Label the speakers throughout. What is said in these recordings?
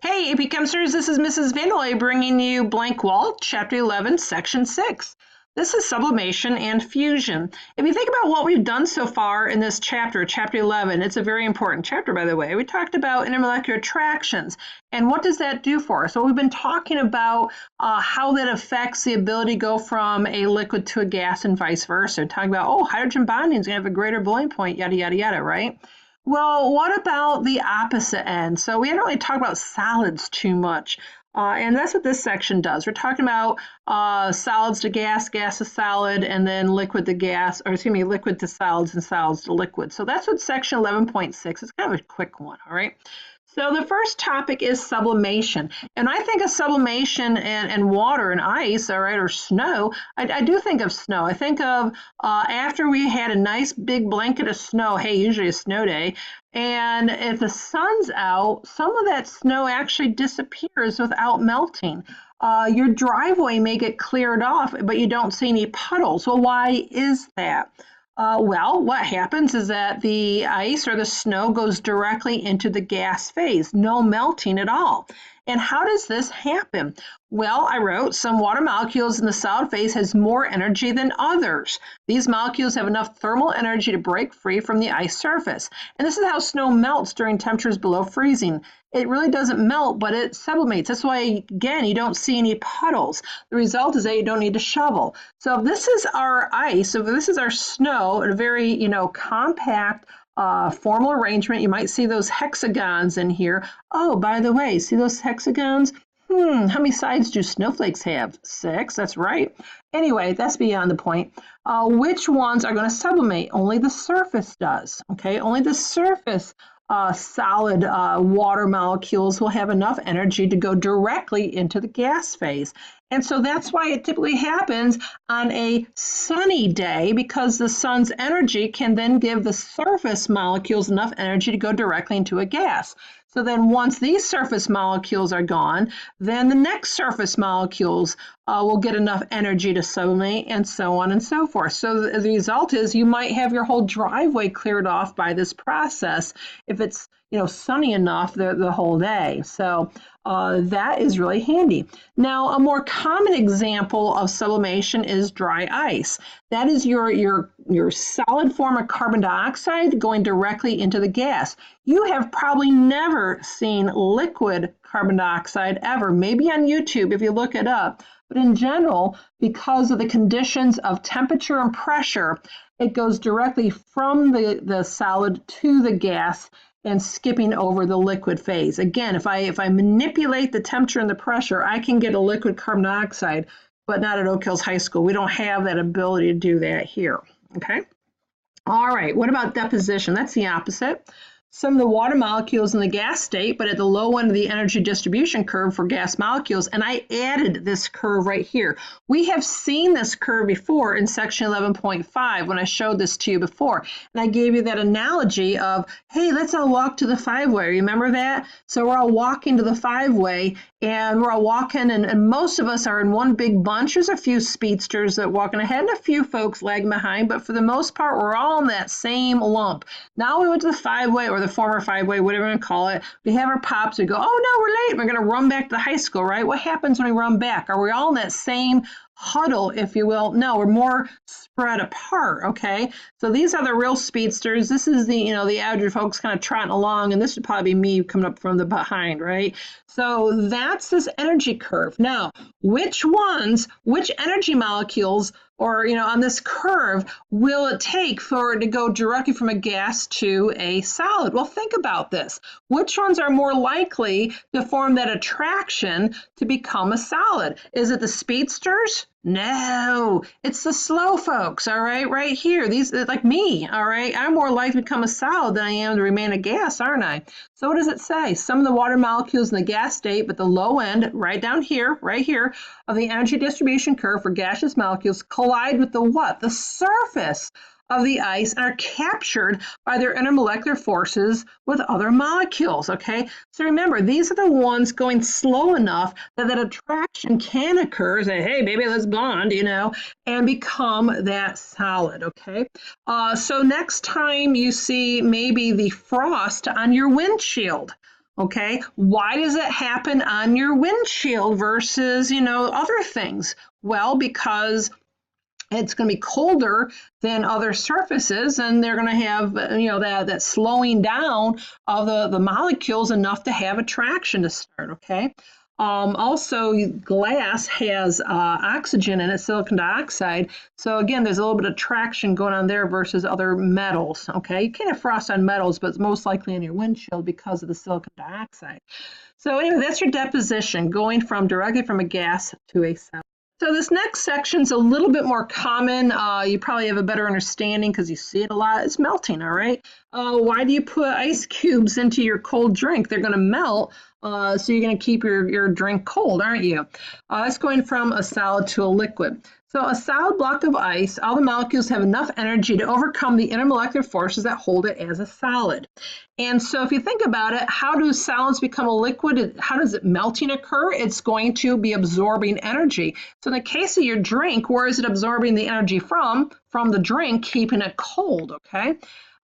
Speaker 1: Hey, AP Chemsters, this is Mrs. Vandelay bringing you Blankwalle, Chapter 11, Section 6. This is sublimation and fusion. If you think about what we've done so far in this chapter, Chapter 11, it's a very important chapter, by the way. We talked about intermolecular attractions, and what does that do for us? Well, we've been talking about how that affects the ability to go from a liquid to a gas and vice versa. Talking about, oh, hydrogen bonding is going to have a greater boiling point, yada, yada, yada, right? Well, what about the opposite end? So we haven't really talked about solids too much, and that's what this section does. We're talking about solids to gas, gas to solid, and then liquid to gas, or excuse me, liquid to solids and solids to liquid. So that's what section 11.6 is, kind of a quick one, all right? So the first topic is sublimation. And I think of sublimation and water and ice, all right, or snow. I do think of snow. I think of after we had a nice big blanket of snow, hey, usually a snow day, and if the sun's out, some of that snow actually disappears without melting. Your driveway may get cleared off, but you don't see any puddles. Well, why is that? Well, what happens is that the ice or the snow goes directly into the gas phase, no melting at all. And how does this happen? Well, I wrote some water molecules in the solid phase has more energy than others. These molecules have enough thermal energy to break free from the ice surface. And this is how snow melts during temperatures below freezing. It really doesn't melt, but it sublimates. That's why, again, you don't see any puddles. The result is that you don't need to shovel. So if this is our ice, if this is our snow, a very, compact, formal arrangement, you might see those hexagons in here. Oh, by the way, see those hexagons? How many sides do snowflakes have? 6, that's right. Anyway, that's beyond the point. Which ones are going to sublimate? Only the surface does, okay? Only the surface solid water molecules will have enough energy to go directly into the gas phase. And so that's why it typically happens on a sunny day, because the sun's energy can then give the surface molecules enough energy to go directly into a gas. So then once these surface molecules are gone, then the next surface molecules will get enough energy to sublimate, and so on and so forth. So the result is you might have your whole driveway cleared off by this process if it's sunny enough the whole day. So that is really handy. Now, a more common example of sublimation is dry ice. That is your solid form of carbon dioxide going directly into the gas. You have probably never seen liquid carbon dioxide ever, maybe on YouTube if you look it up. But in general, because of the conditions of temperature and pressure, it goes directly from the solid to the gas and skipping over the liquid phase. Again, if I manipulate the temperature and the pressure, I can get a liquid carbon dioxide, but not at Oak Hills High School. We don't have that ability to do that here, okay? All right, what about deposition? That's the opposite. Some of the water molecules in the gas state, but at the low end of the energy distribution curve for gas molecules, and I added this curve right here. We have seen this curve before in section 11.5 when I showed this to you before, and I gave you that analogy of, hey, let's all walk to the 5-way. Remember that? So we're all walking to the 5-way, and we're all walking, and most of us are in one big bunch. There's a few speedsters that walking ahead and a few folks lagging behind, but for the most part, we're all in that same lump. Now we went to the 5-way, or the former 5-way, whatever you want to call it. We have our pops. We go, oh no, we're late. We're going to run back to high school, right? What happens when we run back? Are we all in that same huddle, if you will? No, we're more spread apart, okay? So these are the real speedsters. This is the average folks kind of trotting along, and this would probably be me coming up from the behind, right? So that's this energy curve. Now, which energy molecules, or on this curve, will it take for it to go directly from a gas to a solid? Well, think about this. Which ones are more likely to form that attraction to become a solid? Is it the speedsters? No, it's the slow folks, all right, right here. These, like me, all right, I'm more likely to become a solid than I am to remain a gas, aren't I? So what does it say? Some of the water molecules in the gas state, but the low end, right down here, right here, of the energy distribution curve for gaseous molecules collide with the what? The surface of the ice and are captured by their intermolecular forces with other molecules, okay? So remember, these are the ones going slow enough that that attraction can occur, say, hey, baby, let's bond, and become that solid, okay? So next time you see maybe the frost on your windshield, Okay, why does it happen on your windshield versus, other things? Well, because it's going to be colder than other surfaces, and they're going to have, that slowing down of the molecules enough to have attraction to start. Okay. Also, glass has oxygen in it, silicon dioxide. So again, there's a little bit of traction going on there versus other metals. Okay, you can't have frost on metals, but it's most likely in your windshield because of the silicon dioxide. So anyway, that's your deposition, going directly from a gas to a solid. So this next section is a little bit more common. You probably have a better understanding because you see it a lot. It's melting, all right? Why do you put ice cubes into your cold drink? They're going to melt, so you're going to keep your drink cold, aren't you? It's going from a solid to a liquid. So a solid block of ice, all the molecules have enough energy to overcome the intermolecular forces that hold it as a solid. And so if you think about it, how do solids become a liquid? How does melting occur? It's going to be absorbing energy. So in the case of your drink, where is it absorbing the energy from? From the drink, keeping it cold, okay?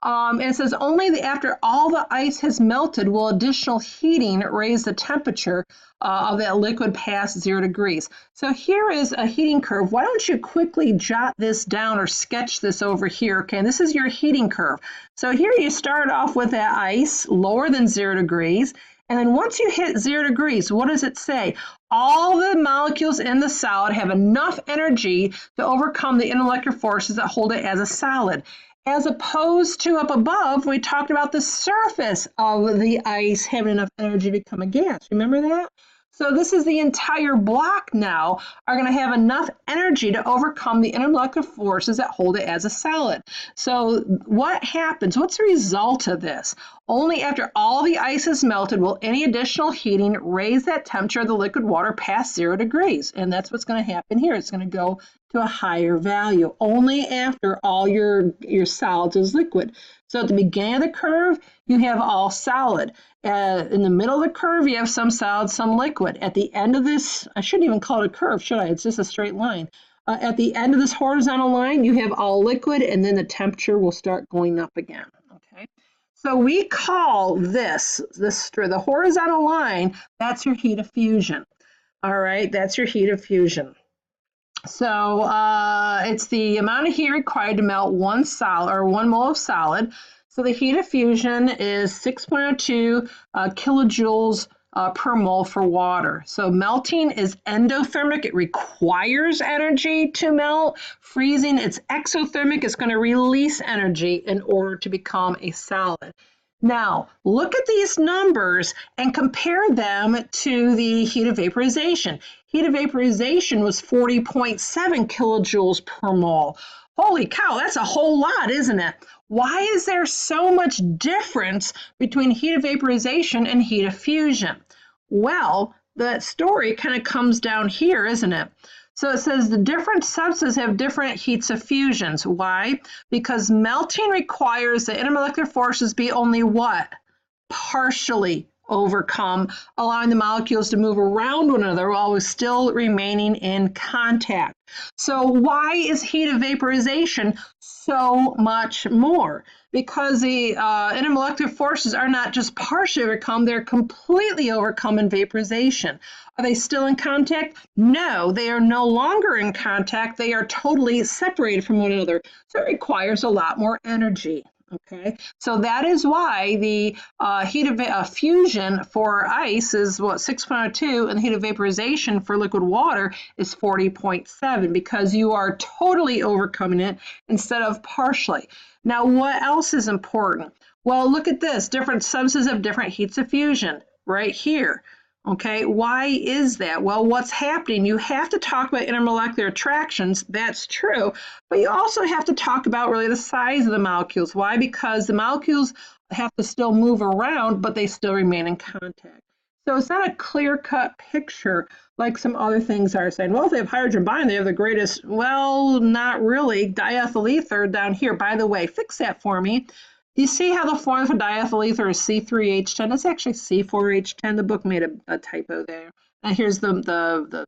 Speaker 1: And it says only after all the ice has melted will additional heating raise the temperature of that liquid past 0 degrees. So here is a heating curve. Why don't you quickly jot this down or sketch this over here? Okay, and this is your heating curve. So here you start off with that ice lower than 0 degrees. And then once you hit 0 degrees, what does it say? All the molecules in the solid have enough energy to overcome the intermolecular forces that hold it as a solid. As opposed to up above, we talked about the surface of the ice having enough energy to become a gas. Remember that? So this is the entire block now are going to have enough energy to overcome the intermolecular forces that hold it as a solid. So what happens? What's the result of this? Only after all the ice is melted will any additional heating raise that temperature of the liquid water past 0 degrees. And that's what's going to happen here. It's going to go to a higher value only after all your solids is liquid. So at the beginning of the curve, you have all solid. In the middle of the curve, you have some solid, some liquid. At the end of this, I shouldn't even call it a curve, should I? It's just a straight line. At the end of this horizontal line, you have all liquid, and then the temperature will start going up again. Okay. So we call this the horizontal line, that's your heat of fusion. All right, that's your heat of fusion. So it's the amount of heat required to melt 1 mole of solid. So the heat of fusion is 6.02 kilojoules per mole for water. So melting is endothermic. It requires energy to melt. Freezing, it's exothermic. It's going to release energy in order to become a solid. Now, look at these numbers and compare them to the heat of vaporization. Heat of vaporization was 40.7 kilojoules per mole. Holy cow, that's a whole lot, isn't it? Why is there so much difference between heat of vaporization and heat of fusion? Well, that story kind of comes down here, isn't it? So it says the different substances have different heats of fusions. Why? Because melting requires the intermolecular forces be only what? Partially overcome, allowing the molecules to move around one another while still remaining in contact. So why is heat of vaporization so much more? Because the intermolecular forces are not just partially overcome, they're completely overcome in vaporization. Are they still in contact? No, they are no longer in contact. They are totally separated from one another. So it requires a lot more energy. Okay, so that is why the heat of fusion for ice is what, 6.02, and the heat of vaporization for liquid water is 40.7, because you are totally overcoming it instead of partially. Now, what else is important? Well, look at this. Different substances have different heats of fusion right here. Okay, why is that? Well, what's happening? You have to talk about intermolecular attractions, that's true, but you also have to talk about really the size of the molecules. Why? Because the molecules have to still move around, but they still remain in contact. So it's not a clear-cut picture like some other things are saying. Well, if they have hydrogen bond, they have the greatest. Well, not really. Diethyl ether down here, by the way, fix that for me. You see how the formula for diethyl ether is C3H10? It's actually C4H10. The book made a typo there. And here's the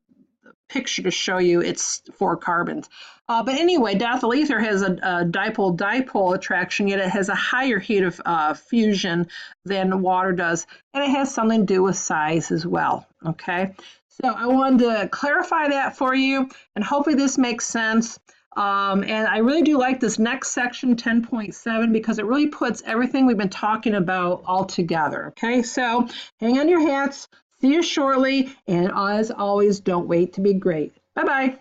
Speaker 1: picture to show you it's 4 carbons. But anyway, diethyl ether has a dipole-dipole attraction, yet it has a higher heat of fusion than water does, and it has something to do with size as well, okay? So I wanted to clarify that for you, and hopefully this makes sense. And I really do like this next section, 10.7, because it really puts everything we've been talking about all together, okay? So hang on your hats. See you shortly, and as always, don't wait to be great. Bye-bye.